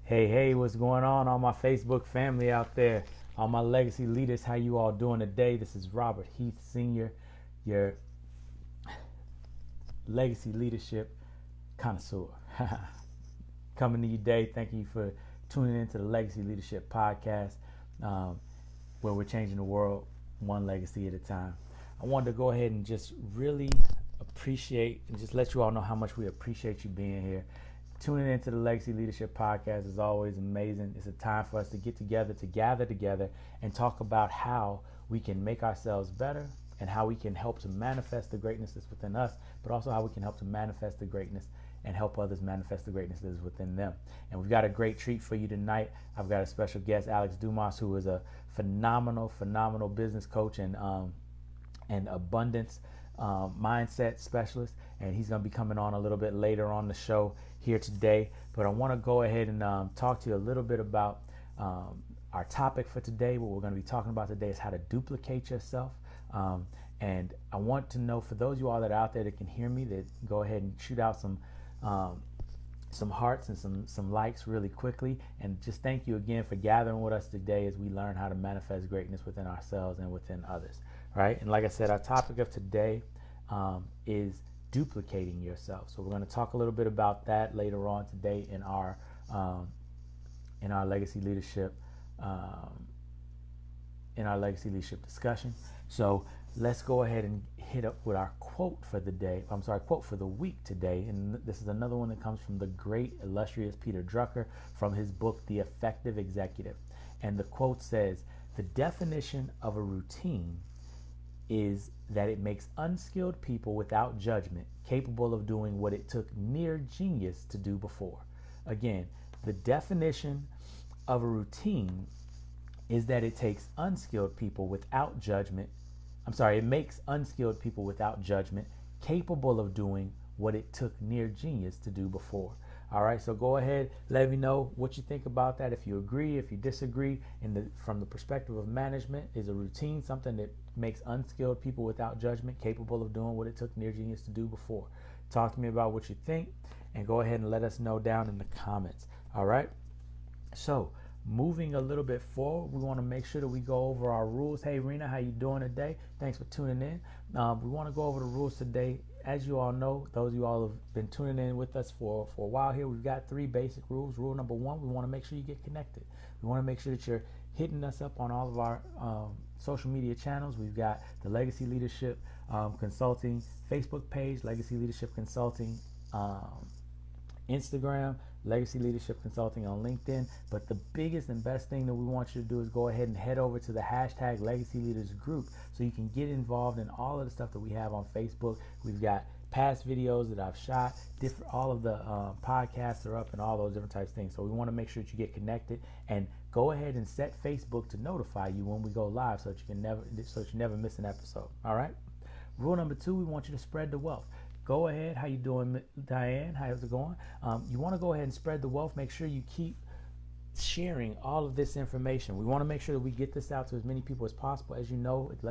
Hey, what's going on, all my Facebook family out there, all my legacy leaders? How you all doing today? This is Robert Heath Sr., your legacy leadership connoisseur. Coming to you today. Thank you for tuning into the Legacy Leadership Podcast, where we're changing the world one legacy at a time. I wanted to go ahead and just really appreciate and just let you all know how much we appreciate you being here. Tuning into the Legacy Leadership Podcast is always amazing. It's a time for us to get together, to gather together, and talk about how we can make ourselves better and how we can help to manifest the greatness that's within us, but also how we can help to manifest the greatness and help others manifest the greatness that is within them. And we've got a great treat for you tonight. I've got a special guest, Alex Dumas, who is a phenomenal business coach and abundance mindset specialist, and he's going to be coming on a little bit later on the show here today. But I want to go ahead and talk to you a little bit about our topic for today. What we're going to be talking about today is how to duplicate yourself. And I want to know, for those of you all that are out there that can hear me, that go ahead and shoot out some hearts and some likes really quickly. And just thank you again for gathering with us today as we learn how to manifest greatness within ourselves and within others. Right? And like I said, our topic of today is duplicating yourself. So we're going to talk a little bit about that later on today in our legacy leadership discussion. So let's go ahead and hit up with our quote for the day. Quote for the week today. And this is another one that comes from the great, illustrious Peter Drucker from his book, The Effective Executive. And the quote says, "The definition of a routine is that it makes unskilled people without judgment capable of doing what it took near genius to do before." Again, the definition of a routine is that it takes unskilled people without judgment. It makes unskilled people without judgment capable of doing what it took near genius to do before. All right, so go ahead, let me know what you think about that. If you agree, if you disagree. From the perspective of management, is a routine something that makes unskilled people without judgment capable of doing what it took near genius to do before? Talk to me about what you think, and go ahead and let us know down in the comments. All right, so moving a little bit forward, we want to make sure that we go over our rules. Hey, Rena, how you doing today? Thanks for tuning in. We want to go over the rules today. As you all know, those of you all have been tuning in with us for a while here, we've got 3 basic rules. Rule number 1, we want to make sure you get connected. We want to make sure that you're hitting us up on all of our social media channels. We've got the Legacy Leadership Consulting Facebook page, Legacy Leadership Consulting Instagram, Legacy Leadership Consulting on LinkedIn. But the biggest and best thing that we want you to do is go ahead and head over to the hashtag Legacy Leaders Group so you can get involved in all of the stuff that we have on Facebook. We've got past videos that I've shot, all of the podcasts are up and all those different types of things. So we want to make sure that you get connected, and go ahead and set Facebook to notify you when we go live so that you never miss an episode. All right. Rule number 2, we want you to spread the wealth. Go ahead. How you doing, Diane? How's it going? You want to go ahead and spread the wealth. Make sure you keep sharing all of this information. We want to make sure that we get this out to as many people as possible. As you know, at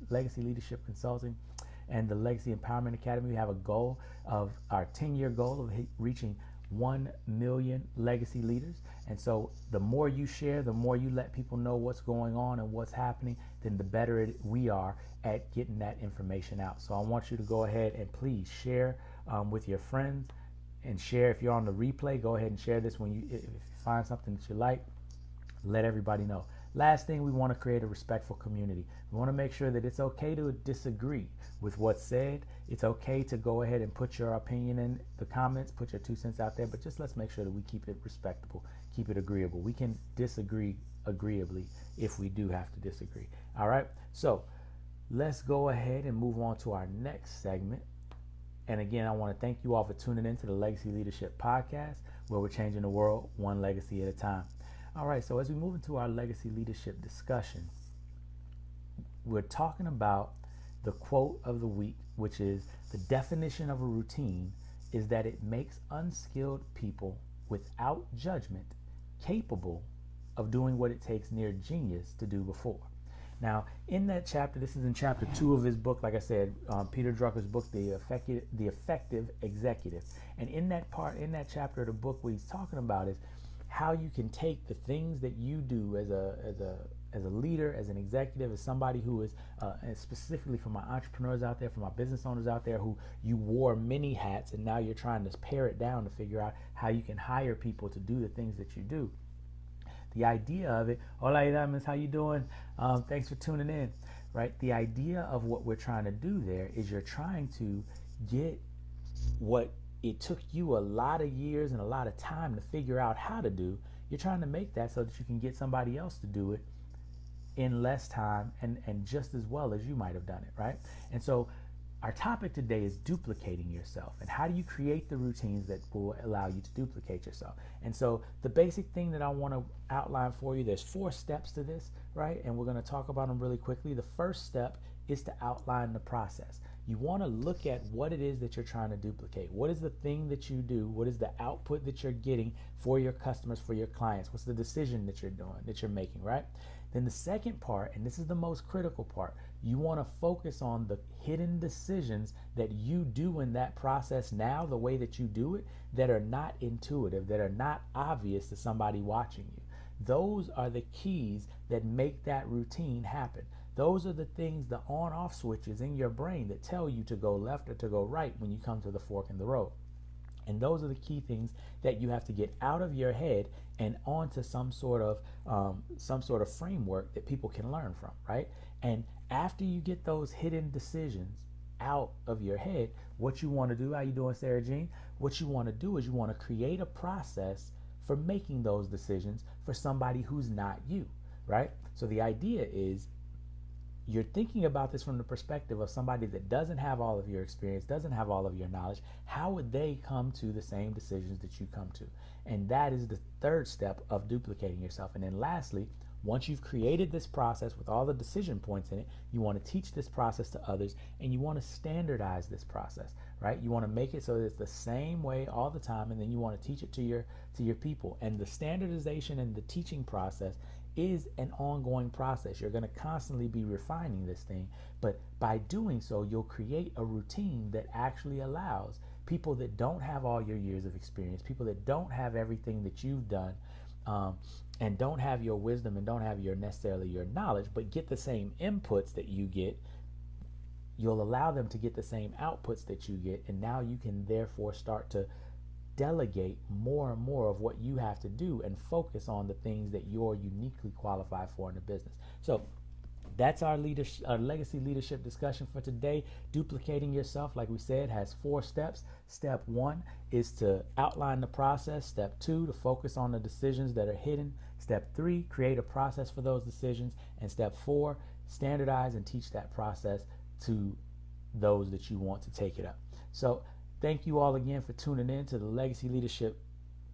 Legacy Leadership Consulting and the Legacy Empowerment Academy, we have a goal of our 10-year goal of reaching 1 million legacy leaders. And so the more you share, the more you let people know what's going on and what's happening, then the better we are at getting that information out. So I want you to go ahead and please share with your friends, and share. If you're on the replay, go ahead and share this. If you find something that you like, let everybody know. Last thing, we want to create a respectful community. We want to make sure that it's okay to disagree with what's said. It's okay to go ahead and put your opinion in the comments, put your 2 cents out there, but just let's make sure that we keep it respectable, keep it agreeable. We can disagree agreeably if we do have to disagree. All right, so let's go ahead and move on to our next segment. And again, I want to thank you all for tuning in to the Legacy Leadership Podcast, where we're changing the world one legacy at a time. All right, so as we move into our legacy leadership discussion, we're talking about the quote of the week, which is, the definition of a routine is that it makes unskilled people without judgment capable of doing what it takes near genius to do before. Now, in that chapter, this is in chapter 2 of his book, like I said, Peter Drucker's book, The Effective Executive. And in that chapter of the book, what he's talking about is how you can take the things that you do as a leader, as an executive, as somebody who is, and specifically for my entrepreneurs out there, for my business owners out there who you wore many hats and now you're trying to pare it down to figure out how you can hire people to do the things that you do. The idea of it, hola Iramis, how you doing? Thanks for tuning in, right? The idea of what we're trying to do there is you're trying to get what it took you a lot of years and a lot of time to figure out how to do. You're trying to make that so that you can get somebody else to do it in less time and just as well as you might have done it, right? And so our topic today is duplicating yourself, and how do you create the routines that will allow you to duplicate yourself. And so the basic thing that I want to outline for you, there's 4 steps to this, right? And we're going to talk about them really quickly. The first step is to outline the process. You want to look at what it is that you're trying to duplicate. What is the thing that you do? What is the output that you're getting for your customers, for your clients? What's the decision that you're doing, that you're making, right? Then the second part, and this is the most critical part, you want to focus on the hidden decisions that you do in that process now, the way that you do it, that are not intuitive, that are not obvious to somebody watching you. Those are the keys that make that routine happen. Those are the things, the on-off switches in your brain that tell you to go left or to go right when you come to the fork in the road. And those are the key things that you have to get out of your head and onto some sort of framework that people can learn from, right? And after you get those hidden decisions out of your head, what you want to do, how you doing, Sarah Jean? What you want to do is you want to create a process for making those decisions for somebody who's not you, right? So the idea is you're thinking about this from the perspective of somebody that doesn't have all of your experience, doesn't have all of your knowledge. How would they come to the same decisions that you come to? And that is the third step of duplicating yourself. And then lastly, once you've created this process with all the decision points in it, you want to teach this process to others, and you want to standardize this process, right? You want to make it so that it's the same way all the time, and then you want to teach it to your people. And the standardization and the teaching process is an ongoing process. You're going to constantly be refining this thing, but by doing so, you'll create a routine that actually allows people that don't have all your years of experience, people that don't have everything that you've done, and don't have your wisdom and don't have necessarily your knowledge, but get the same inputs that you get. You'll allow them to get the same outputs that you get, and now you can therefore start to delegate more and more of what you have to do and focus on the things that you're uniquely qualified for in the business. So that's our legacy leadership discussion for today. Duplicating yourself, like we said, has 4 steps. Step 1 is to outline the process. Step 2, to focus on the decisions that are hidden. Step 3, create a process for those decisions. And step 4, standardize and teach that process to those that you want to take it up. So thank you all again for tuning in to the Legacy Leadership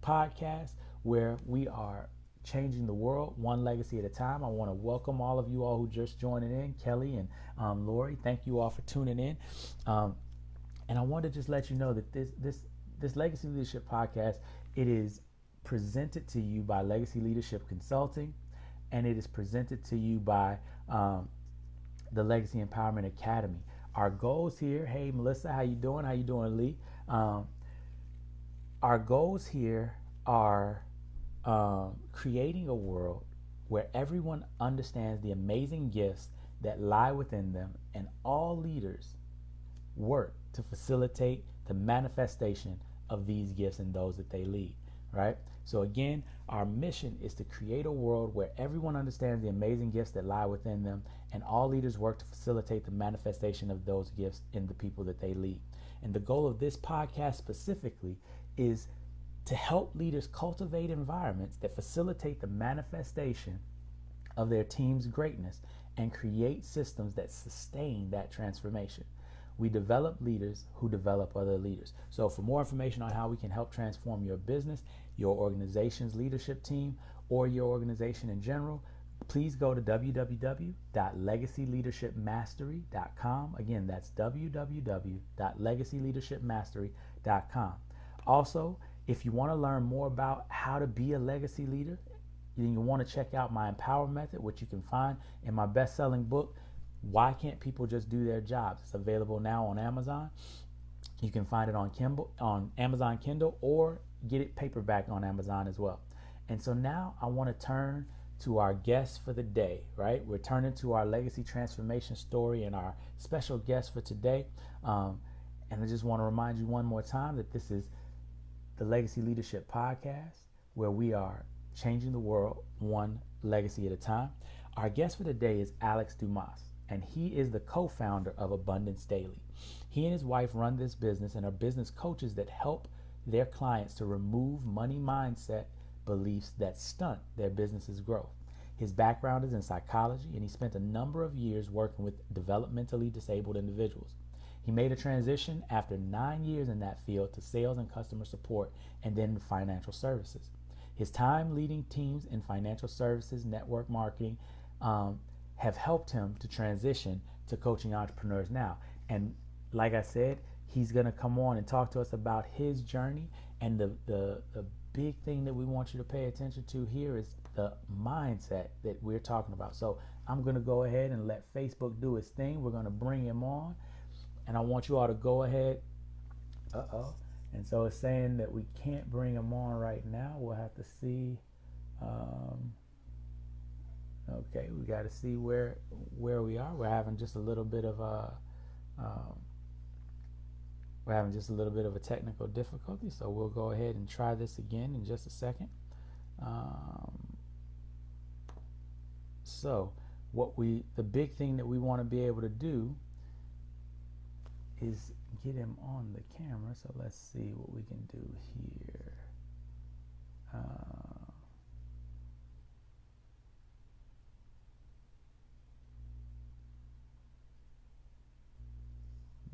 Podcast, where we are changing the world one legacy at a time. I want to welcome all of you all who just joining in, Kelly and Lori. Thank you all for tuning in. And I want to just let you know that this Legacy Leadership Podcast, it is presented to you by Legacy Leadership Consulting, and it is presented to you by the Legacy Empowerment Academy. Our goals here, hey Melissa, how you doing? How you doing, Lee? Our goals here are creating a world where everyone understands the amazing gifts that lie within them, and all leaders work to facilitate the manifestation of these gifts in those that they lead, right? So again, our mission is to create a world where everyone understands the amazing gifts that lie within them, and all leaders work to facilitate the manifestation of those gifts in the people that they lead. And the goal of this podcast specifically is to help leaders cultivate environments that facilitate the manifestation of their team's greatness and create systems that sustain that transformation. We develop leaders who develop other leaders. So for more information on how we can help transform your business, your organization's leadership team, or your organization in general, please go to www.legacyleadershipmastery.com. Again, that's www.legacyleadershipmastery.com. Also, if you want to learn more about how to be a legacy leader, then you want to check out my Empower Method, which you can find in my best-selling book, Why Can't People Just Do Their Jobs? It's available now on Amazon. You can find it on Amazon Kindle, or get it paperback on Amazon as well. And so now I want to turn to our guest for the day, right? We're turning to our legacy transformation story and our special guest for today. And I just want to remind you one more time that this is the Legacy Leadership Podcast, where we are changing the world one legacy at a time. Our guest for today is Alex Dumas, and he is the co-founder of Abundance Daily. He and his wife run this business and are business coaches that help their clients to remove money mindset beliefs that stunt their business's growth. His background is in psychology, and he spent a number of years working with developmentally disabled individuals. He made a transition after 9 years in that field to sales and customer support and then financial services. His time leading teams in financial services, network marketing, have helped him to transition to coaching entrepreneurs now. And like I said, he's going to come on and talk to us about his journey. And the big thing that we want you to pay attention to here is the mindset that we're talking about. So I'm going to go ahead and let Facebook do its thing. We're going to bring him on. And I want you all to go ahead. And so it's saying that we can't bring him on right now. We'll have to see. Okay, we got to see where we are. We're having just a little bit of a technical difficulty. So we'll go ahead and try this again in just a second. So the big thing that we want to be able to do is get him on the camera. So let's see what we can do here.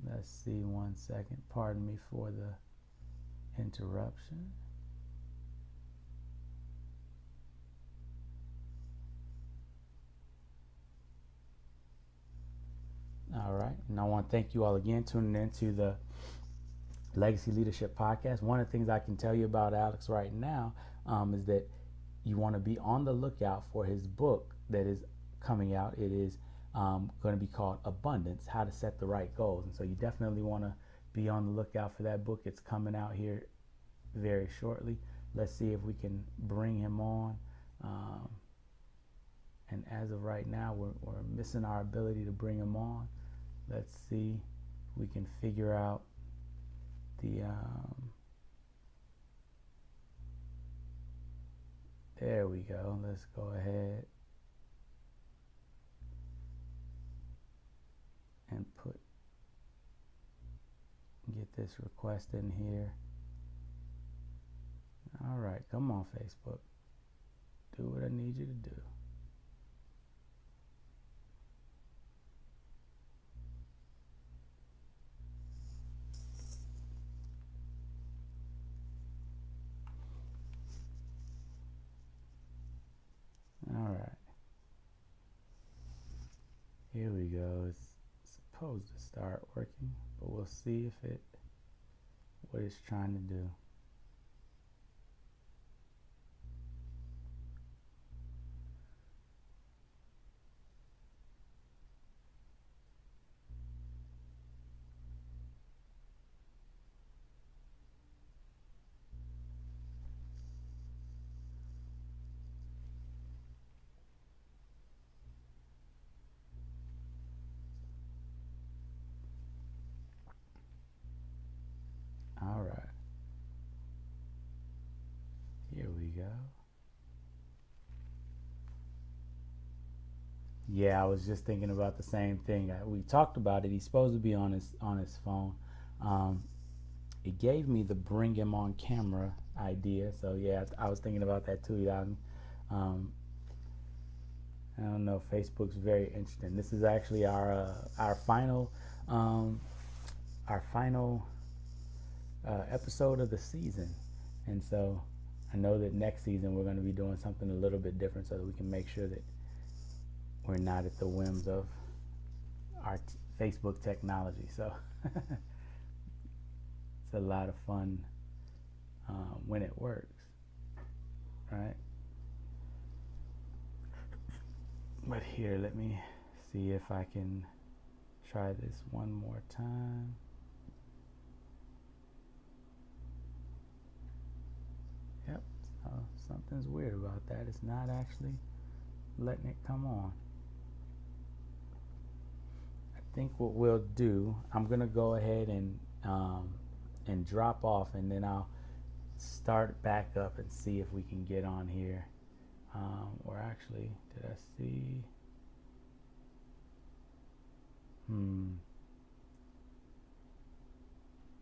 Let's see, 1 second. Pardon me for the interruption. All right, and I want to thank you all again tuning into the Legacy Leadership Podcast. One of the things I can tell you about Alex right now is that you want to be on the lookout for his book that is coming out. It is going to be called Abundance, How to Set the Right Goals. And so you definitely want to be on the lookout for that book. It's coming out here very shortly. Let's see if we can bring him on. And as of right now, we're missing our ability to bring him on. Let's see if we can figure out the there we go. Let's go ahead and get this request in here. All right, come on, Facebook. Do what I need you to do. All right. Here we go. It's supposed to start working, but we'll see if what it's trying to do. All right. Here we go. Yeah, I was just thinking about the same thing. We talked about it. He's supposed to be on his phone. It gave me the bring him on camera idea. So yeah, I was thinking about that too. I don't know. Facebook's very interesting. This is actually our final episode of the season, and so I know that next season we're going to be doing something a little bit different so that we can make sure that we're not at the whims of our Facebook technology. So it's a lot of fun when it works, right? But here, let me see if I can try this one more time. Yep, so Something's weird about that. It's not actually letting it come on. I think what we'll do, I'm gonna go ahead and drop off, and then I'll start back up and see if we can get on here. Or actually, did I see?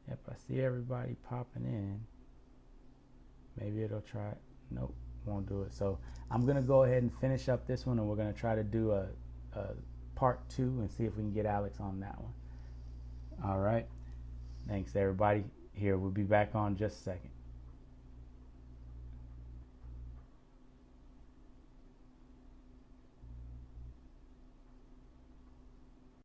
Yep, I see everybody popping in. Maybe it'll try it. Nope, won't do it. So I'm gonna go ahead and finish up this one, and we're gonna try to do a part 2 and see if we can get Alex on that one. All right, thanks everybody. Here, we'll be back on just a second.